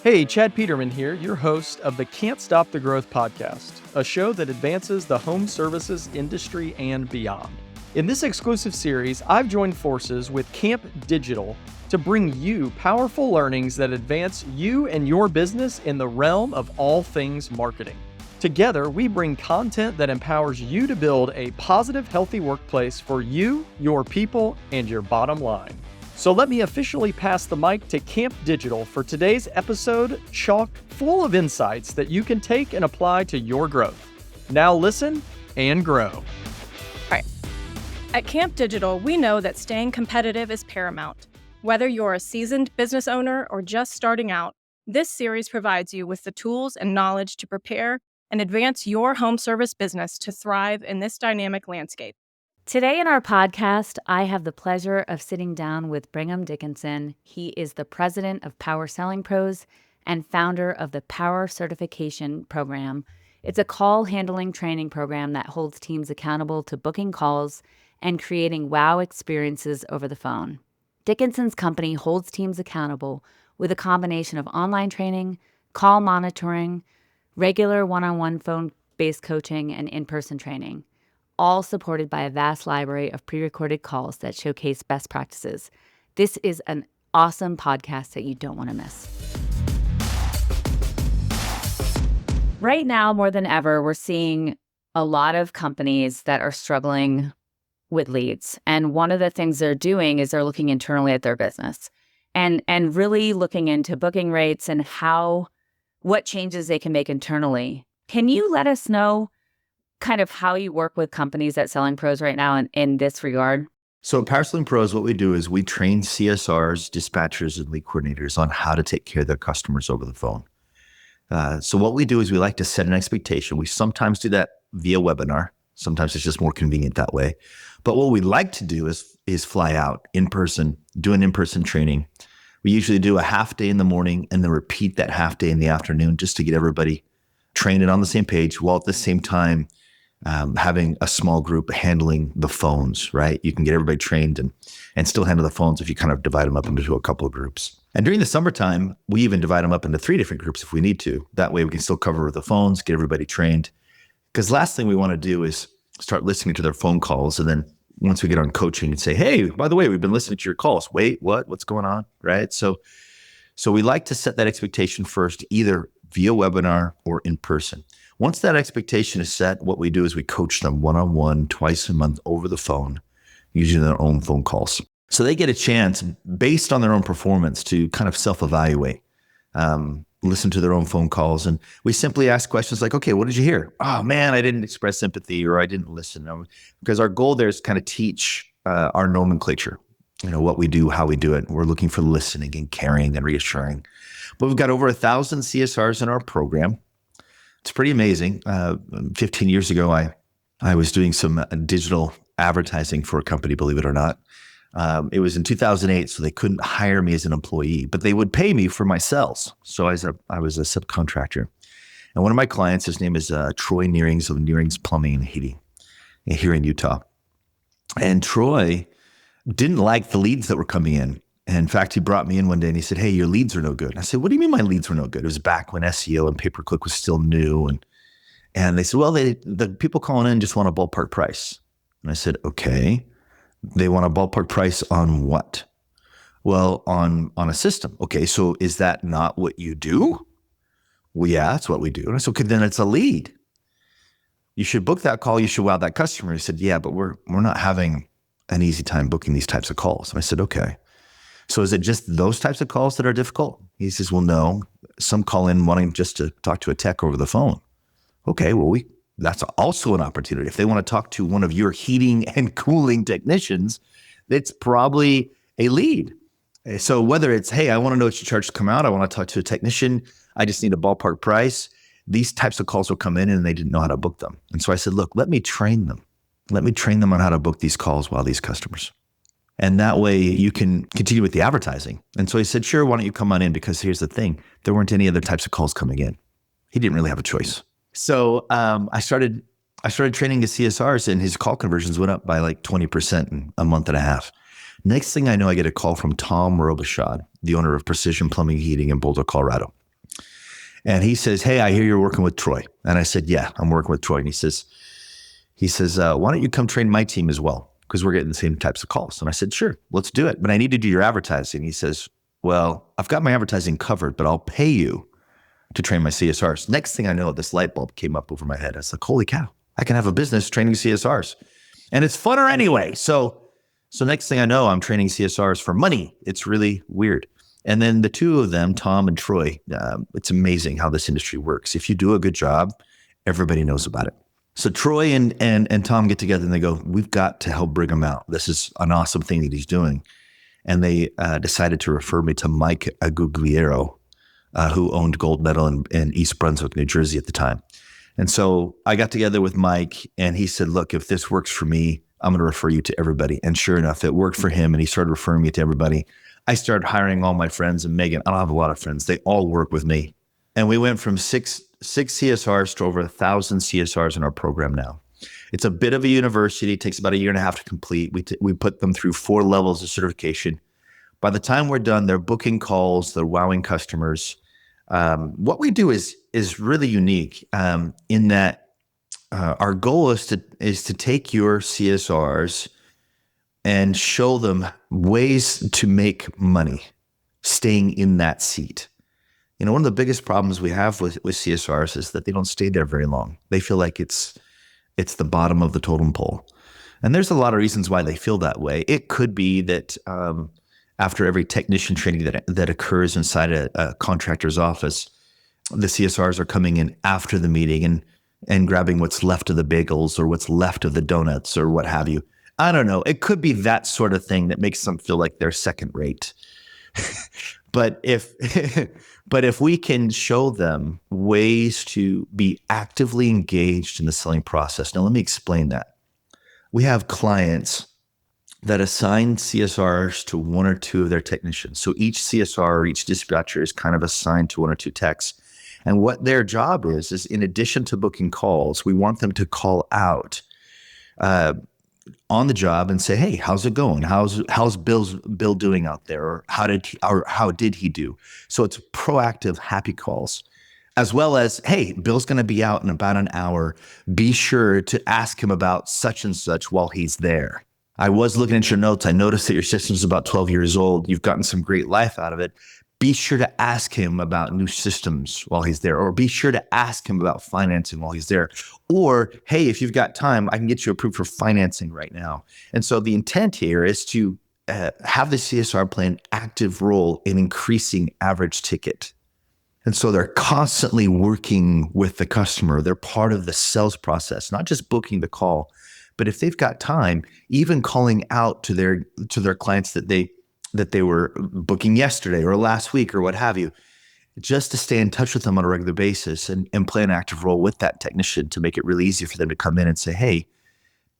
Hey, Chad Peterman here, your host of the Can't Stop the Growth podcast, a show that advances the home services industry and beyond. In this exclusive series, I've joined forces with Camp Digital to bring you powerful learnings that advance you and your business in the realm of all things marketing. Together, we bring content that empowers you to build a positive, healthy workplace for you, your people, and your bottom line. So let me officially pass the mic to Camp Digital for today's episode, chock full of insights that you can take and apply to your growth. Now listen and grow. All right. At Camp Digital, we know that staying competitive is paramount. Whether you're a seasoned business owner or just starting out, this series provides you with the tools and knowledge to prepare and advance your home service business to thrive in this dynamic landscape. Today in our podcast, I have the pleasure of sitting down with Brigham Dickinson. He is the president of Power Selling Pros and founder of the Power Certification Program. It's a call handling training program that holds teams accountable to booking calls and creating wow experiences over the phone. Dickinson's company holds teams accountable with a combination of online training, call monitoring, regular one-on-one phone-based coaching, and in-person training, all supported by a vast library of pre-recorded calls that showcase best practices. This is an awesome podcast that you don't want to miss. Right now, more than ever, we're seeing a lot of companies that are struggling with leads. And one of the things they're doing is they're looking internally at their business and really looking into booking rates and what changes they can make internally. Can you let us know kind of how you work with companies at Selling Pros right now in this regard? So at Power Selling Pros, what we do is we train CSRs, dispatchers, and lead coordinators on how to take care of their customers over the phone. So what we do is we like to set an expectation. We sometimes do that via webinar. Sometimes it's just more convenient that way. But what we like to do is fly out in person, do an in-person training. We usually do a half day in the morning and then repeat that half day in the afternoon just to get everybody trained and on the same page, while at the same time having a small group handling the phones, right? You can get everybody trained and still handle the phones if you kind of divide them up into a couple of groups. And during the summertime, we even divide them up into 3 different groups if we need to. That way we can still cover the phones, get everybody trained. Because last thing we want to do is start listening to their phone calls. And then once we get on coaching and say, hey, by the way, we've been listening to your calls. Wait, what? What's going on? Right? So we like to set that expectation first, either via webinar or in person. Once that expectation is set, what we do is we coach them one-on-one twice a month over the phone, using their own phone calls. So they get a chance, based on their own performance, to kind of self-evaluate, listen to their own phone calls. And we simply ask questions like, okay, what did you hear? Oh man, I didn't express sympathy, or I didn't listen. Because our goal there is to kind of teach our nomenclature, what we do, how we do it. We're looking for listening and caring and reassuring. But we've got over 1,000 CSRs in our program. It's pretty amazing. 15 years ago, I was doing some digital advertising for a company, believe it or not. It was in 2008, so they couldn't hire me as an employee, but they would pay me for my sales. So I was a subcontractor. And one of my clients, his name is Troy Nearings of Nearings Plumbing and Heating here in Utah. And Troy didn't like the leads that were coming in. And in fact, he brought me in one day and he said, hey, your leads are no good. And I said, what do you mean my leads were no good? It was back when SEO and pay-per-click was still new. And they said, well, the people calling in just want a ballpark price. And I said, okay, they want a ballpark price on what? Well, on a system. Okay, so is that not what you do? Well, yeah, that's what we do. And I said, okay, then it's a lead. You should book that call. You should wow that customer. He said, yeah, but we're not having an easy time booking these types of calls. And I said, okay. So is it just those types of calls that are difficult? He says, well, no. Some call in wanting just to talk to a tech over the phone. Okay, well, that's also an opportunity. If they want to talk to one of your heating and cooling technicians, it's probably a lead. So whether it's, hey, I want to know what you charge to come out. I want to talk to a technician. I just need a ballpark price. These types of calls will come in and they didn't know how to book them. And so I said, look, let me train them. Let me train them on how to book these calls while these customers. And that way you can continue with the advertising. And so he said, sure, why don't you come on in? Because here's the thing, there weren't any other types of calls coming in. He didn't really have a choice. So I started training the CSRs, and his call conversions went up by like 20% in a month and a half. Next thing I know, I get a call from Tom Robichaud, the owner of Precision Plumbing Heating in Boulder, Colorado. And he says, hey, I hear you're working with Troy. And I said, yeah, I'm working with Troy. And he says, why don't you come train my team as well? Because we're getting the same types of calls. And I said, sure, let's do it. But I need to do your advertising. He says, well, I've got my advertising covered, but I'll pay you to train my CSRs. Next thing I know, this light bulb came up over my head. I was like, holy cow, I can have a business training CSRs. And it's funner anyway. So next thing I know, I'm training CSRs for money. It's really weird. And then the two of them, Tom and Troy, it's amazing how this industry works. If you do a good job, everybody knows about it. So Troy and Tom get together and they go, we've got to help Brigham out. This is an awesome thing that he's doing. And they decided to refer me to Mike Agugliero, who owned Gold Medal in East Brunswick, New Jersey at the time. And so I got together with Mike and he said, look, if this works for me, I'm going to refer you to everybody. And sure enough, it worked for him and he started referring me to everybody. I started hiring all my friends, and Megan, I don't have a lot of friends. They all work with me. And we went from six CSRs to over 1,000 CSRs in our program now. It's a bit of a university. It takes about 1.5 years to complete. We put them through 4 levels of certification. By the time we're done, they're booking calls, they're wowing customers. What we do is really unique in that our goal is to take your CSRs and show them ways to make money staying in that seat. You know, one of the biggest problems we have with CSRs is that they don't stay there very long. They feel like it's the bottom of the totem pole. And there's a lot of reasons why they feel that way. It could be that after every technician training that occurs inside a contractor's office, the CSRs are coming in after the meeting and grabbing what's left of the bagels or what's left of the donuts or what have you. I don't know. It could be that sort of thing that makes them feel like they're second rate. But if we can show them ways to be actively engaged in the selling process. Now, let me explain that. We have clients that assign CSRs to 1 or 2 of their technicians. So each CSR or each dispatcher is kind of assigned to 1 or 2 techs. And what their job is in addition to booking calls, we want them to call out on the job and say, hey, how's it going? How's Bill doing out there? Or how did he do? So it's proactive, happy calls, as well as, hey, Bill's going to be out in about an hour. Be sure to ask him about such and such while he's there. I was looking at your notes. I noticed that your system's about 12 years old. You've gotten some great life out of it. Be sure to ask him about new systems while he's there, or be sure to ask him about financing while he's there. Or, hey, if you've got time, I can get you approved for financing right now. And so the intent here is to have the CSR play an active role in increasing average ticket. And so they're constantly working with the customer. They're part of the sales process, not just booking the call, but if they've got time, even calling out to their clients that they were booking yesterday or last week or what have you, just to stay in touch with them on a regular basis and play an active role with that technician to make it really easy for them to come in and say, hey,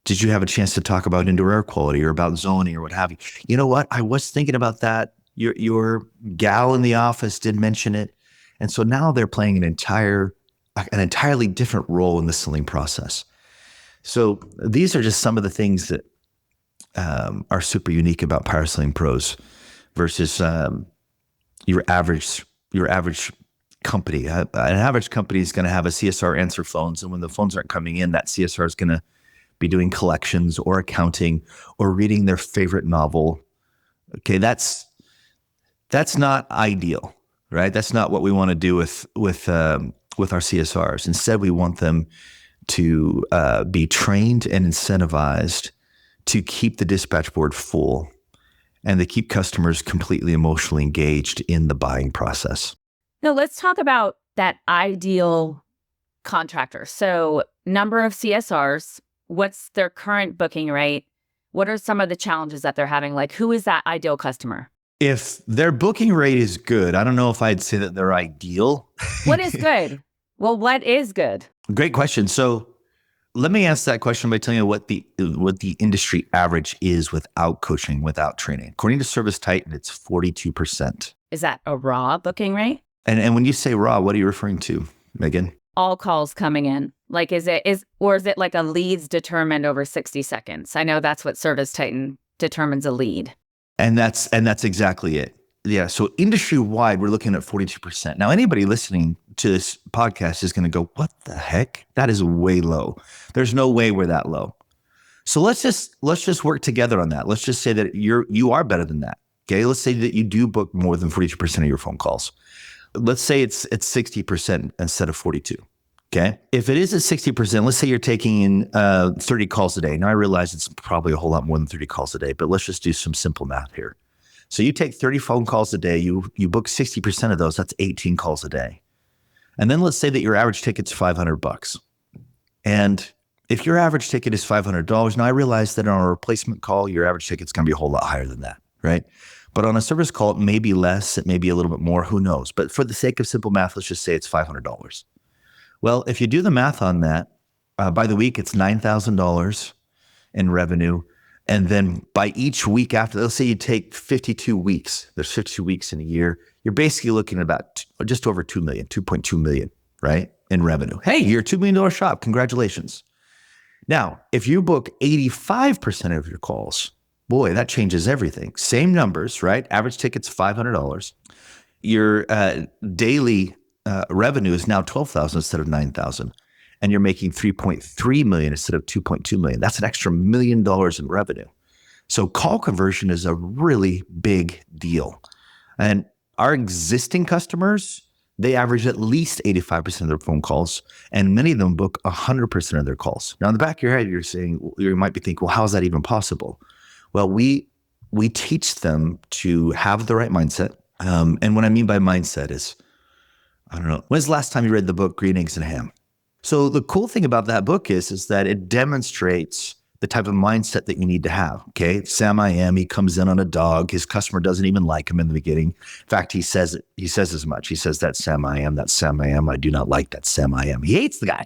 did you have a chance to talk about indoor air quality or about zoning or what have you? You know what? I was thinking about that. Your gal in the office did mention it. And so now they're playing an entirely different role in the selling process. So these are just some of the things that are super unique about Power Selling Pros versus your average company. An average company is going to have a CSR answer phones, and when the phones aren't coming in, that CSR is going to be doing collections or accounting or reading their favorite novel. Okay, that's not ideal, right? That's not what we want to do with our CSRs. Instead, we want them to be trained and incentivized to keep the dispatch board full and to keep customers completely emotionally engaged in the buying process. Now, let's talk about that ideal contractor. So number of CSRs, what's their current booking rate? What are some of the challenges that they're having? Like, who is that ideal customer? If their booking rate is good, I don't know if I'd say that they're ideal. What is good? Well, what is good? Great question. So let me answer that question by telling you what the industry average is without coaching, without training. According to Service Titan, it's 42%. Is that a raw booking rate? And when you say raw, what are you referring to, Megan? All calls coming in. Like, is it like a leads determined over 60 seconds? I know that's what Service Titan determines a lead. And that's exactly it. So industry-wide, we're looking at 42%. Now, anybody listening to this podcast is going to go, what the heck? That is way low. There's no way we're that low. So let's just work together on that. Let's just say that you are better than that. Okay. Let's say that you do book more than 42% of your phone calls. Let's say it's 60% instead of 42. Okay. If it is at 60%, let's say you're taking in 30 calls a day. Now I realize it's probably a whole lot more than 30 calls a day, but let's just do some simple math here. So you take 30 phone calls a day, you book 60% of those, that's 18 calls a day. And then let's say that your average ticket's $500. And if your average ticket is $500, now I realize that on a replacement call, your average ticket's going to be a whole lot higher than that, right? But on a service call, it may be less, it may be a little bit more, who knows? But for the sake of simple math, let's just say it's $500. Well, if you do the math on that, by the week, it's $9,000 in revenue. And then by each week after, let's say you take 52 weeks, there's 52 weeks in a year, you're basically looking at about just over 2 million, 2.2 million, right? In revenue. Hey, you're a $2 million shop. Congratulations. Now, if you book 85% of your calls, boy, that changes everything. Same numbers, right? Average ticket's $500. Your daily revenue is now $12,000 instead of $9,000. And you're making 3.3 million instead of 2.2 million. That's an extra $1 million in revenue. So call conversion is a really big deal. And our existing customers, they average at least 85% of their phone calls, and many of them book 100% of their calls. Now, in the back of your head, you might be thinking, well, how is that even possible? Well, we teach them to have the right mindset. And what I mean by mindset is, I don't know, when's the last time you read the book Green Eggs and Ham? So the cool thing about that book is that it demonstrates the type of mindset that you need to have. Okay. Sam I Am, he comes in on a dog. His customer doesn't even like him in the beginning. In fact, he says as much. He says, that's Sam I Am, that's Sam I Am. I do not like that Sam I Am. He hates the guy.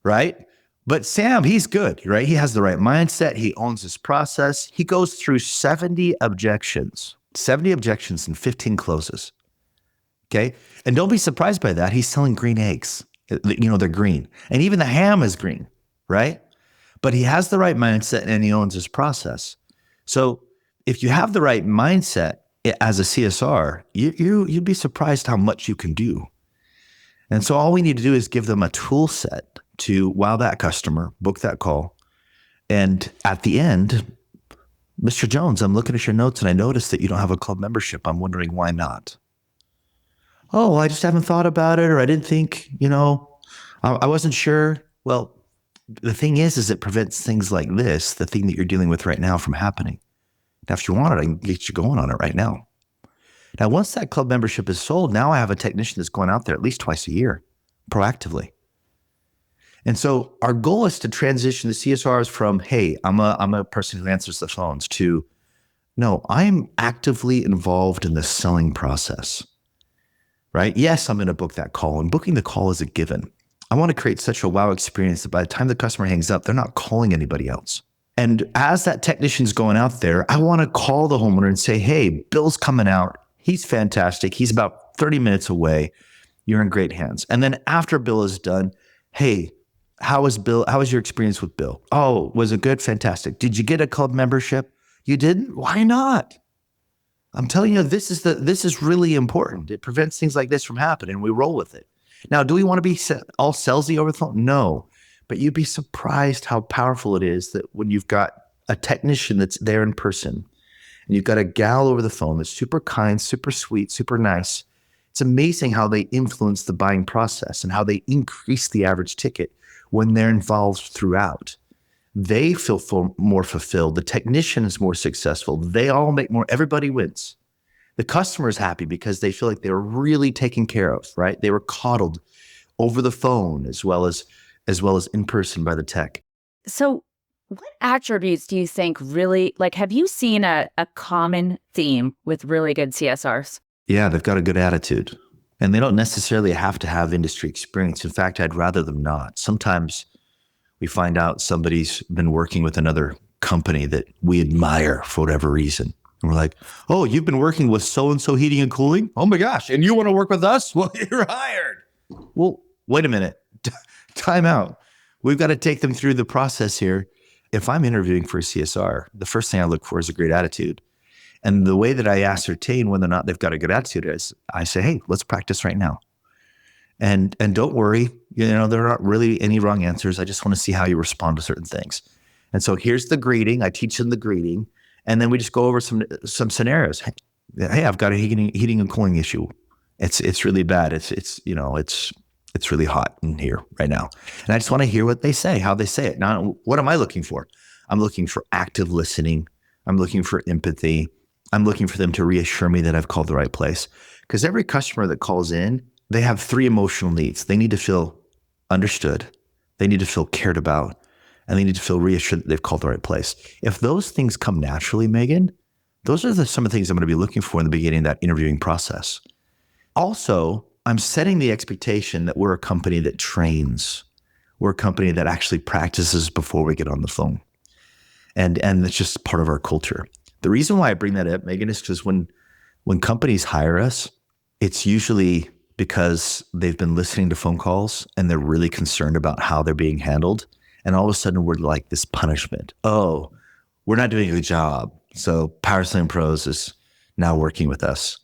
Right. But Sam, he's good, right? He has the right mindset. He owns his process. He goes through 70 objections and 15 closes. Okay. And don't be surprised by that. He's selling green eggs. They're green. And even the ham is green, right? But he has the right mindset and he owns his process. So if you have the right mindset as a CSR, you'd be surprised how much you can do. And so all we need to do is give them a tool set to wow that customer, book that call. And at the end, Mr. Jones, I'm looking at your notes and I noticed that you don't have a club membership. I'm wondering why not? Oh, I just haven't thought about it, or I didn't think, I wasn't sure. Well, the thing is it prevents things like this, the thing that you're dealing with right now, from happening. Now, if you want it, I can get you going on it right now. Now, once that club membership is sold, now I have a technician that's going out there at least twice a year, proactively. And so our goal is to transition the CSRs from, hey, I'm a person who answers the phones, to, no, I'm actively involved in the selling process. Right? Yes, I'm going to book that call, and booking the call is a given. I want to create such a wow experience that by the time the customer hangs up, they're not calling anybody else. And as that technician's going out there, I want to call the homeowner and say, hey, Bill's coming out. He's fantastic. He's about 30 minutes away. You're in great hands. And then after Bill is done, hey, how was Bill? How was your experience with Bill? Oh, was it good? Fantastic. Did you get a club membership? You didn't? Why not? I'm telling you, this is really important. It prevents things like this from happening. We roll with it. Now, do we want to be all salesy over the phone? No, but you'd be surprised how powerful it is that when you've got a technician that's there in person, and you've got a gal over the phone that's super kind, super sweet, super nice. It's amazing how they influence the buying process and how they increase the average ticket when they're involved throughout. They feel more fulfilled. The technician is more successful. They all make more. Everybody wins. The customer is happy because they feel like they were really taken care of, right? They were coddled over the phone as well as in person by the tech. So what attributes do you think really, have you seen a common theme with really good CSRs? Yeah, they've got a good attitude. And they don't necessarily have to have industry experience. In fact, I'd rather them not. Sometimes we find out somebody's been working with another company that we admire for whatever reason. And we're like, oh, you've been working with so-and-so heating and cooling? Oh my gosh, and you want to work with us? Well, you're hired. Well, wait a minute. Time out. We've got to take them through the process here. If I'm interviewing for a CSR, the first thing I look for is a great attitude. And the way that I ascertain whether or not they've got a good attitude is I say, hey, let's practice right now. And don't worry, there aren't really any wrong answers. I just want to see how you respond to certain things. And so here's the greeting. I teach them the greeting. And then we just go over some scenarios. Hey, I've got a heating and cooling issue. It's really bad. It's really hot in here right now. And I just want to hear what they say, how they say it. Now, what am I looking for? I'm looking for active listening. I'm looking for empathy. I'm looking for them to reassure me that I've called the right place. Because every customer that calls in, they have 3 emotional needs. They need to feel understood. They need to feel cared about. And they need to feel reassured that they've called the right place. If those things come naturally, Megan, those are some of the things I'm going to be looking for in the beginning of that interviewing process. Also, I'm setting the expectation that we're a company that trains. We're a company that actually practices before we get on the phone. And it's just part of our culture. The reason why I bring that up, Megan, is because when companies hire us, it's usually because they've been listening to phone calls and they're really concerned about how they're being handled. And all of a sudden we're like this punishment. Oh, we're not doing a good job. So Power Selling Pros is now working with us.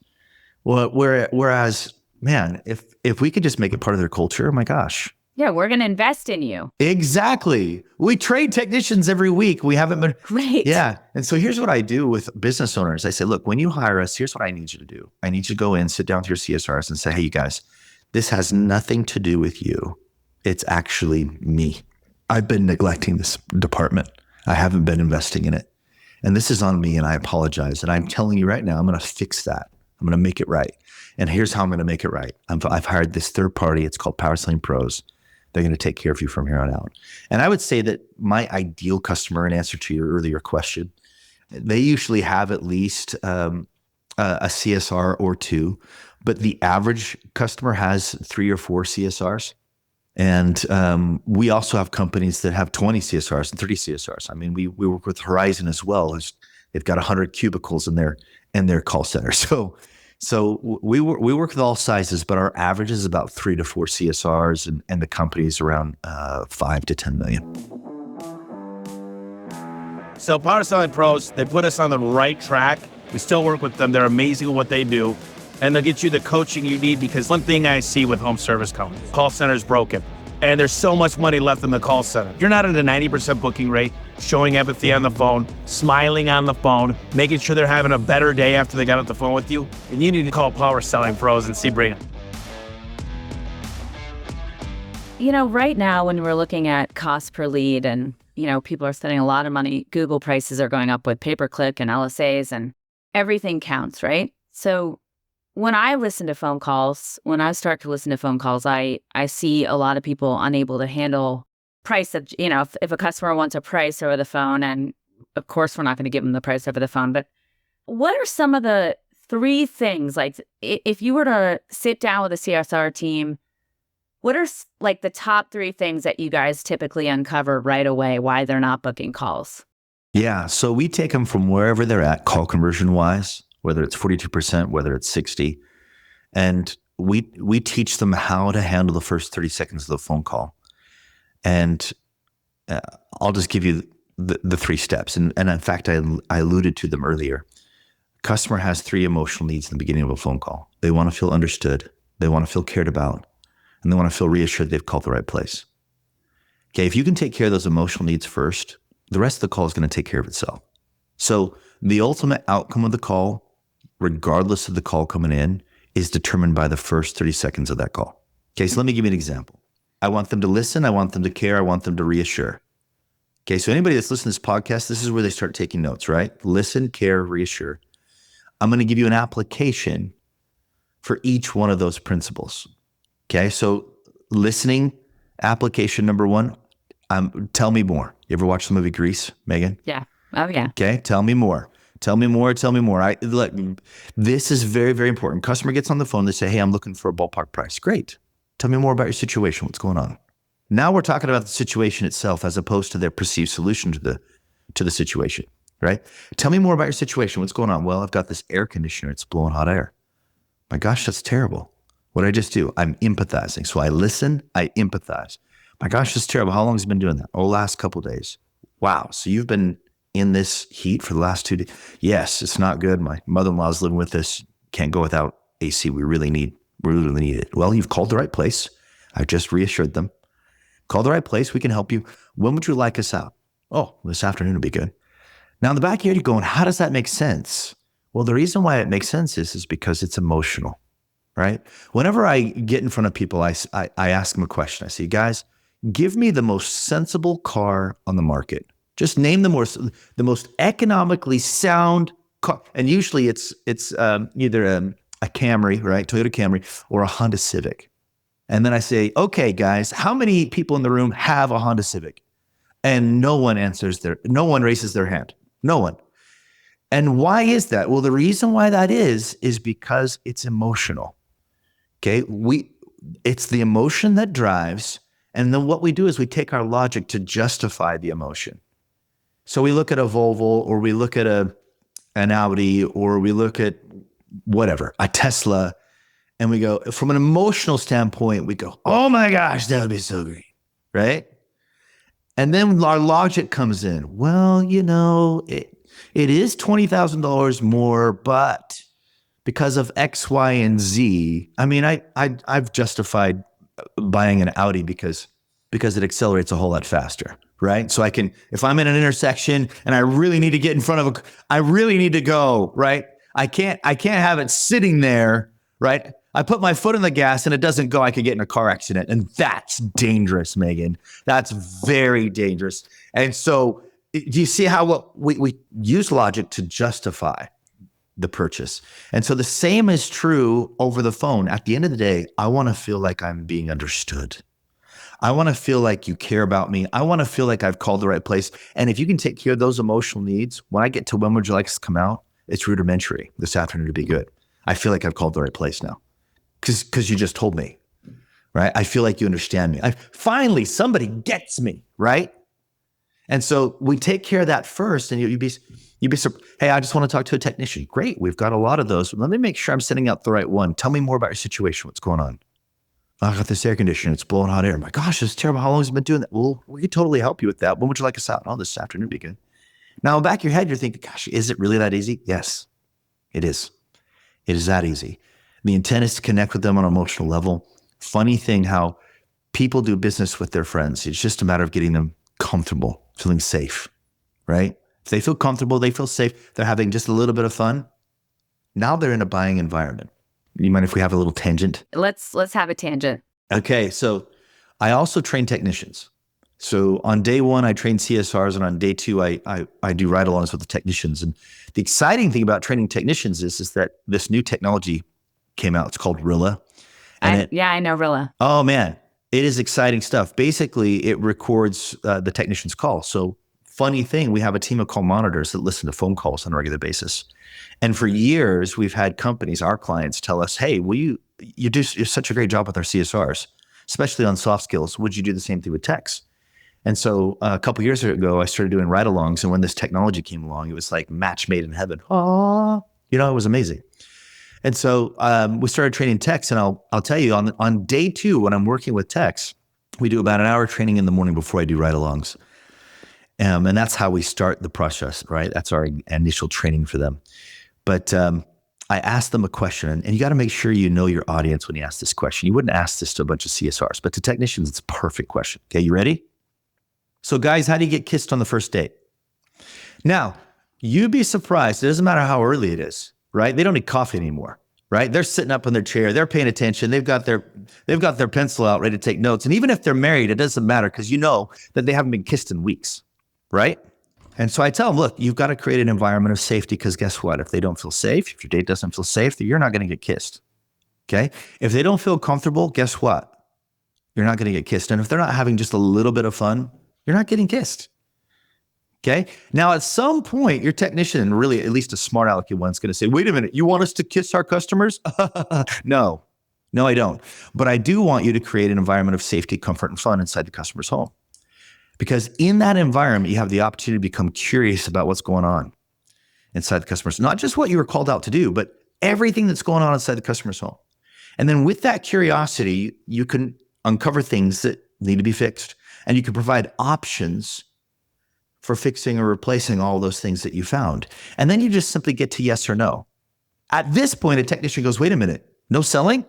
Well, whereas, man, if we could just make it part of their culture, oh my gosh. Yeah, we're going to invest in you. Exactly. We train technicians every week. We haven't been. Great. Yeah. And so here's what I do with business owners. I say, look, when you hire us, here's what I need you to do. I need you to go in, sit down with your CSRs and say, hey, you guys, this has nothing to do with you. It's actually me. I've been neglecting this department. I haven't been investing in it. And this is on me, and I apologize. And I'm telling you right now, I'm going to fix that. I'm going to make it right. And here's how I'm going to make it right. I've hired this third party. It's called Power Selling Pros. They're going to take care of you from here on out. And I would say that my ideal customer, in answer to your earlier question, they usually have at least a CSR or 2, but the average customer has 3 or 4 CSRs. And we also have companies that have 20 CSRs and 30 CSRs. I mean, we work with Horizon as well. They've got 100 cubicles in their call center. So we work with all sizes, but our average is about 3 to 4 CSRs, and the company's around 5 to 10 million. So Power Selling Pros, they put us on the right track. We still work with them. They're amazing at what they do. And they'll get you the coaching you need, because one thing I see with home service companies, call center is broken. And there's so much money left in the call center. You're not at a 90% booking rate, showing empathy on the phone, smiling on the phone, making sure they're having a better day after they got off the phone with you. And you need to call Power Selling Pros and see Brigham. Right now when we're looking at cost per lead and, people are spending a lot of money, Google prices are going up with pay-per-click and LSAs, and everything counts, right? So when I listen to phone calls, I see a lot of people unable to handle price of, if a customer wants a price over the phone, and of course we're not going to give them the price over the phone, but what are some of the 3 things, like if you were to sit down with a CSR team, what are like the top 3 things that you guys typically uncover right away why they're not booking calls? Yeah. So we take them from wherever they're at, call conversion wise, whether it's 42%, whether it's 60%. And we teach them how to handle the first 30 seconds of the phone call. And I'll just give you the 3 steps. And in fact, I alluded to them earlier. Customer has 3 emotional needs in the beginning of a phone call. They want to feel understood. They want to feel cared about. And they want to feel reassured they've called the right place. Okay, if you can take care of those emotional needs first, the rest of the call is going to take care of itself. So the ultimate outcome of the call, regardless of the call coming in, is determined by the first 30 seconds of that call. Okay, so let me give you an example. I want them to listen. I want them to care. I want them to reassure. Okay, so anybody that's listening to this podcast, this is where they start taking notes, right? Listen, care, reassure. I'm going to give you an application for each one of those principles. Okay, so listening, application number 1, tell me more. You ever watch the movie Grease, Megan? Yeah. Oh, yeah. Okay, tell me more. Tell me more. Look, this is very, very important. Customer gets on the phone. They say, hey, I'm looking for a ballpark price. Great. Tell me more about your situation. What's going on? Now we're talking about the situation itself as opposed to their perceived solution to the situation, right? Tell me more about your situation. What's going on? Well, I've got this air conditioner. It's blowing hot air. My gosh, that's terrible. What did I just do? I'm empathizing. So I listen, I empathize. My gosh, that's terrible. How long has it been doing that? Oh, last couple of days. Wow. So you've been in this heat for the last 2 days? Yes, it's not good. My mother-in-law's living with us. Can't go without AC. We really need it. Well, you've called the right place. I've just reassured them. Call the right place. We can help you. When would you like us out? Oh, this afternoon would be good. Now in the back of your head, you're going, how does that make sense? Well, the reason why it makes sense is because it's emotional, right? Whenever I get in front of people, I ask them a question. I say, guys, give me the most sensible car on the market. Just name the most economically sound car. And usually it's either a Camry, right? Toyota Camry, or a Honda Civic. And then I say, okay, guys, how many people in the room have a Honda Civic? And no one raises their hand. No one. And why is that? Well, the reason why that is because it's emotional. Okay. It's the emotion that drives. And then what we do is we take our logic to justify the emotion. So we look at a Volvo, or we look at an Audi, or we look at whatever, a Tesla, and we go, from an emotional standpoint, we go, oh my gosh, that would be so great, right? And then our logic comes in. Well, it is $20,000 more, but because of X, Y, and Z, I mean, I've justified buying an Audi because it accelerates a whole lot faster, right? So I can, if I'm in an intersection and I really need to get in front of I really need to go, right? I can't have it sitting there, right? I put my foot on the gas and it doesn't go, I could get in a car accident. And that's dangerous, Megan. That's very dangerous. And so do you see how we use logic to justify the purchase? And so the same is true over the phone. At the end of the day, I want to feel like I'm being understood. I want to feel like you care about me. I want to feel like I've called the right place. And if you can take care of those emotional needs, when I get to when would you like us to come out, it's rudimentary. This afternoon to be good. I feel like I've called the right place now because you just told me, right? I feel like you understand me. Finally, somebody gets me, right? And so we take care of that first, and you'd be hey, I just want to talk to a technician. Great, we've got a lot of those. Let me make sure I'm sending out the right one. Tell me more about your situation. What's going on? I got this air conditioner. It's blowing hot air. My gosh, it's terrible. How long has it been doing that? Well, we could totally help you with that. When would you like us out? Oh, this afternoon would be good. Now, in the back of your head, you're thinking, gosh, is it really that easy? Yes, it is. It is that easy. The intent is to connect with them on an emotional level. Funny thing how people do business with their friends. It's just a matter of getting them comfortable, feeling safe, right? If they feel comfortable, they feel safe, they're having just a little bit of fun, now they're in a buying environment. You mind if we have a little tangent? Let's have a tangent. Okay, so I also train technicians. So on day one, I train CSRs, and on day two, I do ride-alongs with the technicians. And the exciting thing about training technicians is that this new technology came out. It's called Rilla. I know Rilla. Oh man, it is exciting stuff. Basically, it records the technician's call. So funny thing, we have a team of call monitors that listen to phone calls on a regular basis. And for years, we've had companies, our clients, tell us, hey, you're such a great job with our CSRs, especially on soft skills. Would you do the same thing with techs? And so a couple of years ago, I started doing ride-alongs. And when this technology came along, it was like match made in heaven. Oh, it was amazing. And so we started training techs. And I'll tell you, on day two, when I'm working with techs, we do about an hour training in the morning before I do ride-alongs. And that's how we start the process, right? That's our initial training for them. But I asked them a question, and you got to make sure you know your audience when you ask this question. You wouldn't ask this to a bunch of CSRs, but to technicians, it's a perfect question. Okay, you ready? So guys, how do you get kissed on the first date? Now, you'd be surprised. It doesn't matter how early it is, right? They don't need coffee anymore, right? They're sitting up in their chair. They're paying attention. They've got their pencil out ready to take notes. And even if they're married, it doesn't matter because you know that they haven't been kissed in weeks, right? And so I tell them, look, you've got to create an environment of safety because guess what? If they don't feel safe, if your date doesn't feel safe, you're not going to get kissed, okay? If they don't feel comfortable, guess what? You're not going to get kissed. And if they're not having just a little bit of fun, you're not getting kissed, okay? Now, at some point, your technician, and really at least a smart alecky one, is going to say, wait a minute, you want us to kiss our customers? No, I don't. But I do want you to create an environment of safety, comfort, and fun inside the customer's home. Because in that environment, you have the opportunity to become curious about what's going on inside the customer's, not just what you were called out to do, but everything that's going on inside the customer's home. And then with that curiosity, you can uncover things that need to be fixed, and you can provide options for fixing or replacing all those things that you found. And then you just simply get to yes or no. At this point, a technician goes, wait a minute, no selling?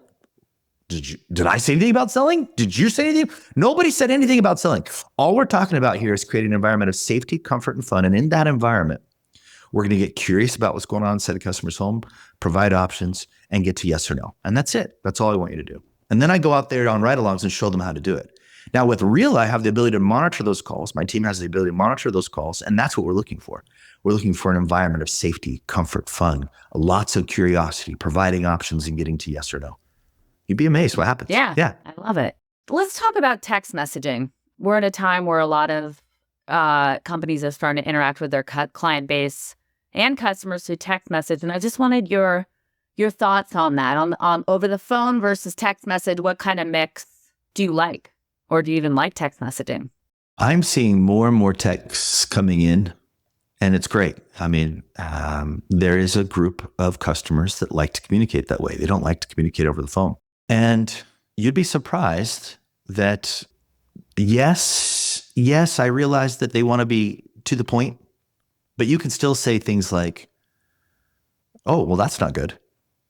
Did I say anything about selling? Did you say anything? Nobody said anything about selling. All we're talking about here is creating an environment of safety, comfort, and fun. And in that environment, we're going to get curious about what's going on inside a customer's home, provide options, and get to yes or no. And that's it. That's all I want you to do. And then I go out there on ride-alongs and show them how to do it. Now with Rilla, I have the ability to monitor those calls. My team has the ability to monitor those calls, and that's what we're looking for. We're looking for an environment of safety, comfort, fun, lots of curiosity, providing options, and getting to yes or no. You'd be amazed what happens. Yeah. I love it. Let's talk about text messaging. We're at a time where a lot of companies are starting to interact with their client base and customers through text message. And I just wanted your thoughts on that, on over the phone versus text message. What kind of mix do you like? Or do you even like text messaging? I'm seeing more and more texts coming in, and it's great. I mean, there is a group of customers that like to communicate that way. They don't like to communicate over the phone. And you'd be surprised that, yes, I realize that they want to be to the point, but you can still say things like, oh, well, that's not good.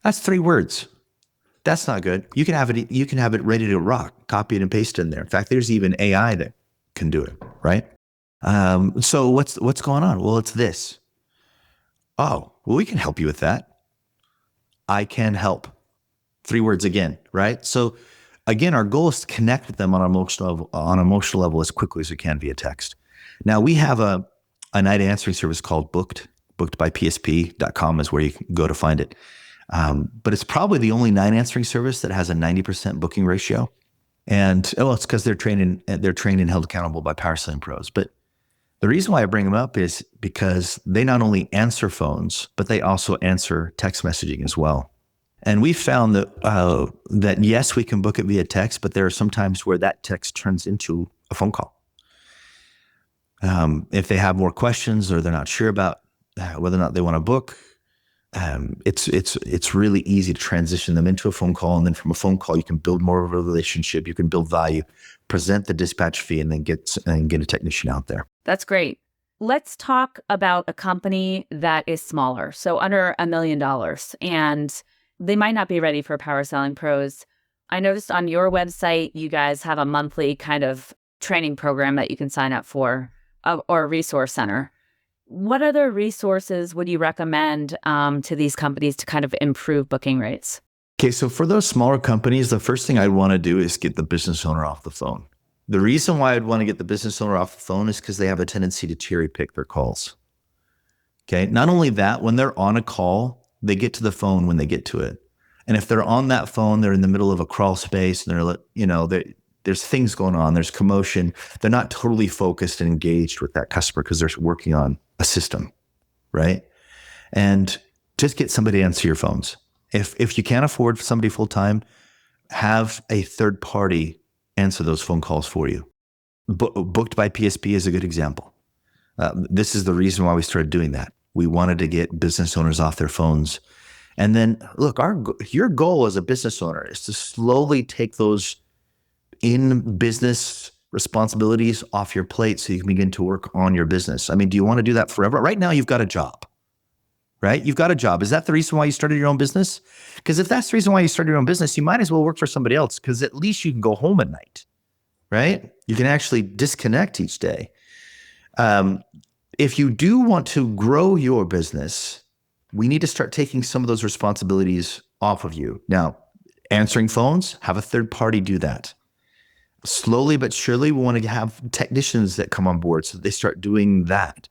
That's 3 words. That's not good. You can have it ready to rock, copy it and paste it in there. In fact, there's even AI that can do it, right? So what's going on? Well, it's this. Oh, well, we can help you with that. I can help. 3 words again, right? So again, our goal is to connect with them on an emotional level as quickly as we can via text. Now we have a night answering service called Booked by PSP.com is where you can go to find it. But it's probably the only night answering service that has a 90% booking ratio. And it's because they're trained and held accountable by Power Selling Pros. But the reason why I bring them up is because they not only answer phones, but they also answer text messaging as well. And we found that yes, we can book it via text, but there are some times where that text turns into a phone call. If they have more questions or they're not sure about whether or not they want to book, it's really easy to transition them into a phone call. And then from a phone call, you can build more of a relationship. You can build value, present the dispatch fee, and then get a technician out there. That's great. Let's talk about a company that is smaller, so under $1 million, and they might not be ready for Power Selling Pros. I noticed on your website, you guys have a monthly kind of training program that you can sign up for, or a resource center. What other resources would you recommend to these companies to kind of improve booking rates? Okay, so for those smaller companies, the first thing I'd want to do is get the business owner off the phone. The reason why I'd want to get the business owner off the phone is because they have a tendency to cherry pick their calls. Okay, not only that, when they're on a call, they get to the phone when they get to it. And if they're on that phone, they're in the middle of a crawl space and there's things going on, there's commotion. They're not totally focused and engaged with that customer because they're working on a system, right? And just get somebody to answer your phones. If you can't afford somebody full-time, have a third party answer those phone calls for you. Booked by PSP is a good example. This is the reason why we started doing that. We wanted to get business owners off their phones. And then, look, your goal as a business owner is to slowly take those in-business responsibilities off your plate so you can begin to work on your business. I mean, do you want to do that forever? Right now, you've got a job, right? You've got a job. Is that the reason why you started your own business? Because if that's the reason why you started your own business, you might as well work for somebody else because at least you can go home at night, right? You can actually disconnect each day. If you do want to grow your business, we need to start taking some of those responsibilities off of you. Now, answering phones, have a third party do that. Slowly but surely, we want to have technicians that come on board so that they start doing that.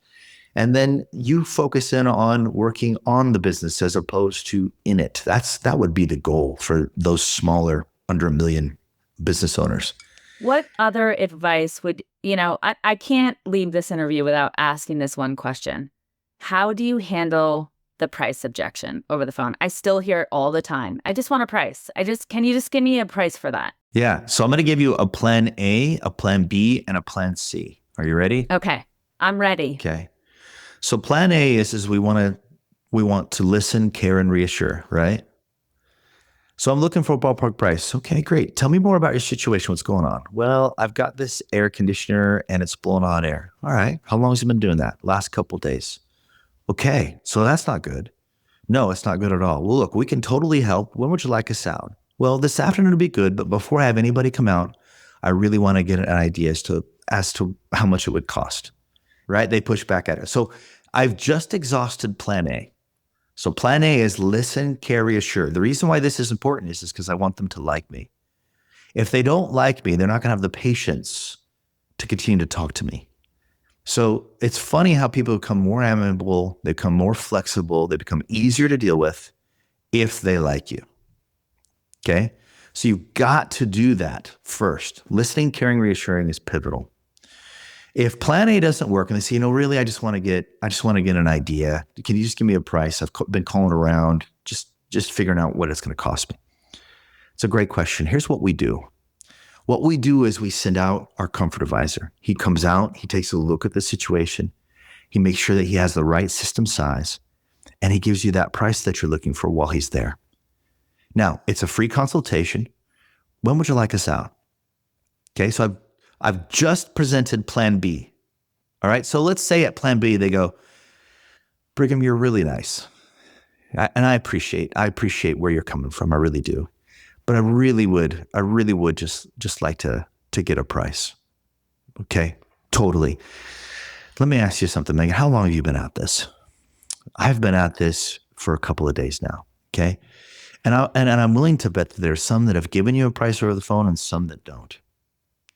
And then you focus in on working on the business as opposed to in it. That would be the goal for those smaller, under $1 million business owners. What other advice would, I can't leave this interview without asking this one question. How do you handle the price objection over the phone? I still hear it all the time. I just want a price. Can you just give me a price for that? Yeah. So I'm going to give you a plan A, a plan B, and a plan C. Are you ready? Okay. I'm ready. Okay. So plan A is we want to listen, care, and reassure, right? So I'm looking for a ballpark price. Okay, great. Tell me more about your situation. What's going on? Well, I've got this air conditioner and it's blowing hot air. All right. How long has it been doing that? Last couple of days. Okay. So that's not good. No, it's not good at all. Well, look, we can totally help. When would you like us out? Well, this afternoon would be good, but before I have anybody come out, I really want to get an idea as to how much it would cost, right? They push back at it. So I've just exhausted plan A. So plan A is listen, care, reassure. The reason why this is important is because I want them to like me. If they don't like me, they're not going to have the patience to continue to talk to me. So it's funny how people become more amenable, they become more flexible, they become easier to deal with if they like you. Okay? So you've got to do that first. Listening, caring, reassuring is pivotal. If plan A doesn't work and they say, really, I just want to get an idea. Can you just give me a price? I've been calling around, just figuring out what it's going to cost me. It's a great question. Here's what we do. What we do is we send out our comfort advisor. He comes out, he takes a look at the situation. He makes sure that he has the right system size, and he gives you that price that you're looking for while he's there. Now, it's a free consultation. When would you like us out? Okay, so I've just presented plan B. All right, so let's say at plan B, they go, Brigham, you're really nice. And I appreciate where you're coming from. I really do. But I really would just like to get a price. Okay, totally. Let me ask you something, Megan. How long have you been at this? I've been at this for a couple of days now. Okay, and I'm willing to bet that there's some that have given you a price over the phone and some that don't.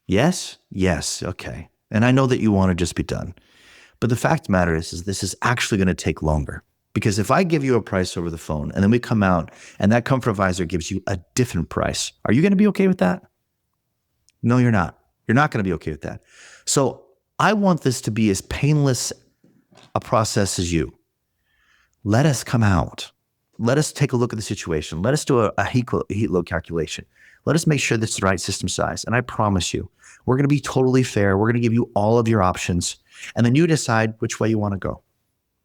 Yes. Okay. And I know that you want to just be done, but the fact of the matter is this is actually going to take longer. Because if I give you a price over the phone and then we come out and that comfort advisor gives you a different price, are you going to be okay with that? No, you're not. You're not going to be okay with that. So I want this to be as painless a process as you. Let us come out. Let us take a look at the situation. Let us do a heat load calculation. Let us make sure this is the right system size. And I promise you, we're going to be totally fair. We're going to give you all of your options. And then you decide which way you want to go.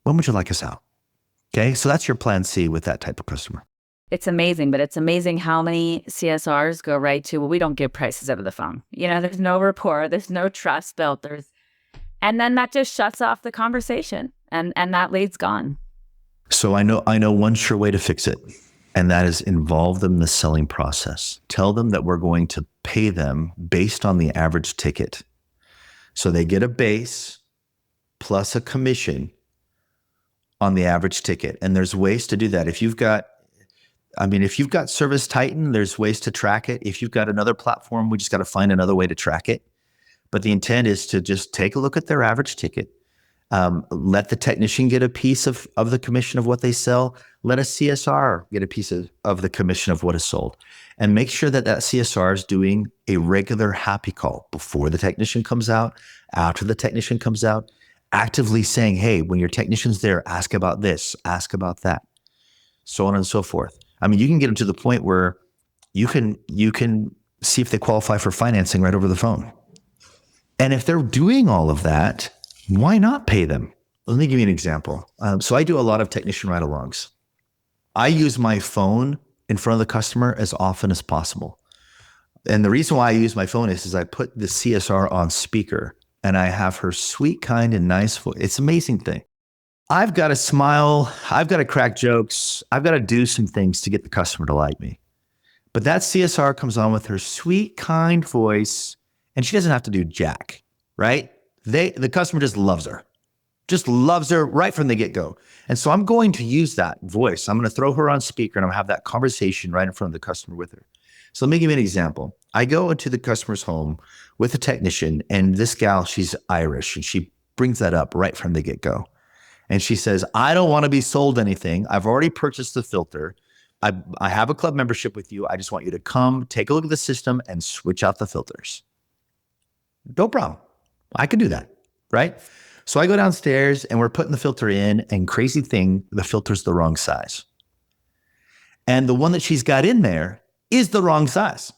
When would you like us out? Okay, so that's your plan C with that type of customer. It's amazing, but it's amazing how many CSRs go right to, well, we don't give prices over the phone. There's no rapport, there's no trust built, and then that just shuts off the conversation and that lead's gone. So I know one sure way to fix it, and that is involve them in the selling process. Tell them that we're going to pay them based on the average ticket. So they get a base plus a commission on the average ticket. And there's ways to do that. If you've got Service Titan, there's ways to track it. If you've got another platform, we just got to find another way to track it. But the intent is to just take a look at their average ticket. Let the technician get a piece of the commission of what they sell. Let a CSR get a piece of the commission of what is sold. And make sure that CSR is doing a regular happy call before the technician comes out, after the technician comes out, actively saying, hey, when your technician's there, ask about this, ask about that, so on and so forth. You can get them to the point where you can see if they qualify for financing right over the phone. And if they're doing all of that, why not pay them? Let me give you an example. So I do a lot of technician ride-alongs. I use my phone in front of the customer as often as possible. And the reason why I use my phone is I put the CSR on speaker and I have her sweet, kind, and nice voice. It's an amazing thing. I've got to smile. I've got to crack jokes. I've got to do some things to get the customer to like me. But that CSR comes on with her sweet, kind voice, and she doesn't have to do jack, right? The customer just loves her right from the get-go. And so I'm going to use that voice. I'm going to throw her on speaker and I'm going to have that conversation right in front of the customer with her. So let me give you an example. I go into the customer's home with a technician, and this gal, she's Irish, and she brings that up right from the get-go. And she says, I don't want to be sold anything. I've already purchased the filter. I have a club membership with you. I just want you to come, take a look at the system, and switch out the filters. No problem. I can do that, right? So I go downstairs, and we're putting the filter in, and crazy thing, the filter's the wrong size. And the one that she's got in there is the wrong size.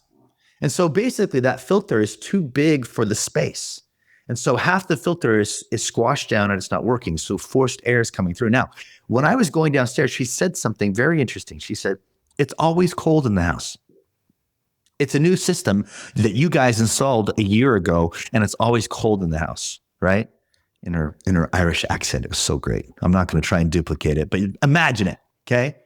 And so basically that filter is too big for the space. And so half the filter is squashed down and it's not working. So forced air is coming through. Now, when I was going downstairs, she said something very interesting. She said, It's always cold in the house. It's a new system that you guys installed a year ago, and it's always cold in the house, right? In her Irish accent, it was so great. I'm not going to try and duplicate it, but imagine it, okay?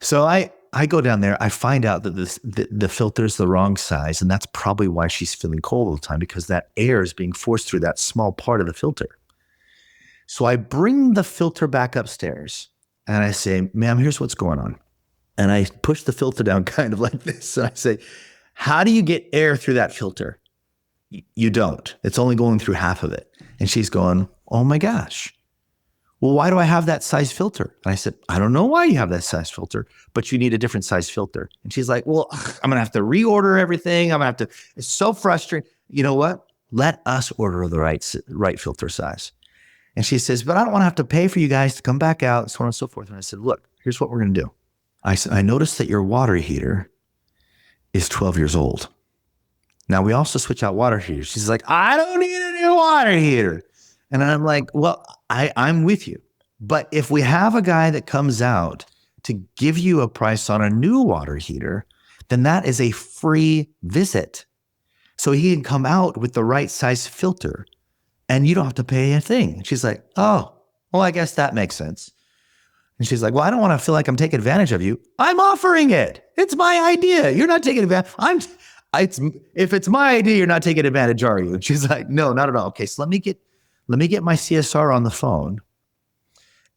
So I go down there, I find out that the filter's the wrong size, and that's probably why she's feeling cold all the time, because that air is being forced through that small part of the filter. So I bring the filter back upstairs, and I say, ma'am, here's what's going on. And I push the filter down kind of like this. And I say, how do you get air through that filter? You don't. It's only going through half of it. And she's going, oh my gosh. Well, why do I have that size filter? And I said, I don't know why you have that size filter, but you need a different size filter. And she's like, well, I'm going to have to reorder everything. I'm going to have to, it's so frustrating. You know what? Let us order the right filter size. And she says, but I don't want to have to pay for you guys to come back out, so on and so forth. And I said, look, here's what we're going to do. I said, I noticed that your water heater is 12 years old. Now, we also switch out water heaters. She's like, I don't need a new water heater. And I'm like, well, I'm with you. But if we have a guy that comes out to give you a price on a new water heater, then that is a free visit. So he can come out with the right size filter and you don't have to pay a thing. And she's like, oh, well, I guess that makes sense. And she's like, well, I don't want to feel like I'm taking advantage of you. I'm offering it. It's my idea. You're not taking advantage. If it's my idea, you're not taking advantage, are you? And she's like, no, not at all. Okay, so let me get my CSR on the phone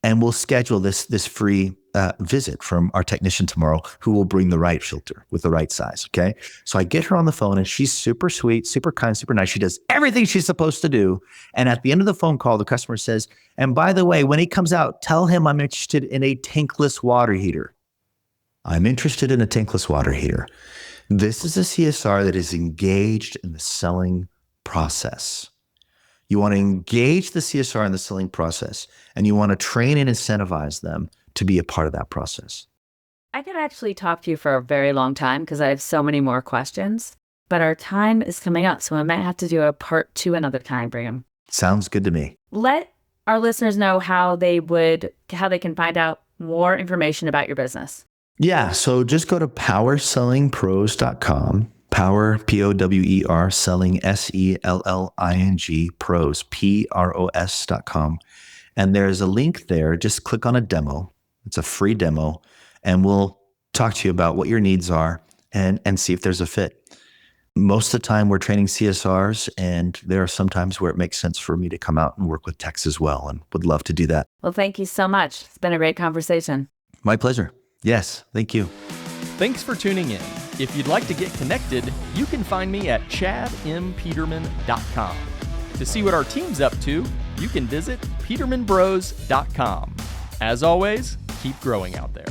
and we'll schedule this free visit from our technician tomorrow who will bring the right filter with the right size, okay? So I get her on the phone and she's super sweet, super kind, super nice. She does everything she's supposed to do. And at the end of the phone call, the customer says, and by the way, when he comes out, tell him I'm interested in a tankless water heater. I'm interested in a tankless water heater. This is a CSR that is engaged in the selling process. You want to engage the CSR in the selling process, and you want to train and incentivize them to be a part of that process. I could actually talk to you for a very long time because I have so many more questions, but our time is coming up, so I might have to do a part 2 another time, Brigham. Sounds good to me. Let our listeners know how they can find out more information about your business. Yeah, so just go to powersellingpros.com. Power, P-O-W-E-R, selling, S-E-L-L-I-N-G, pros, P-R-O-S.com. And there's a link there. Just click on a demo. It's a free demo. And we'll talk to you about what your needs are and see if there's a fit. Most of the time, we're training CSRs, and there are some times where it makes sense for me to come out and work with techs as well, and would love to do that. Well, thank you so much. It's been a great conversation. My pleasure. Yes, thank you. Thanks for tuning in. If you'd like to get connected, you can find me at chadmpeterman.com. To see what our team's up to, you can visit petermanbros.com. As always, keep growing out there.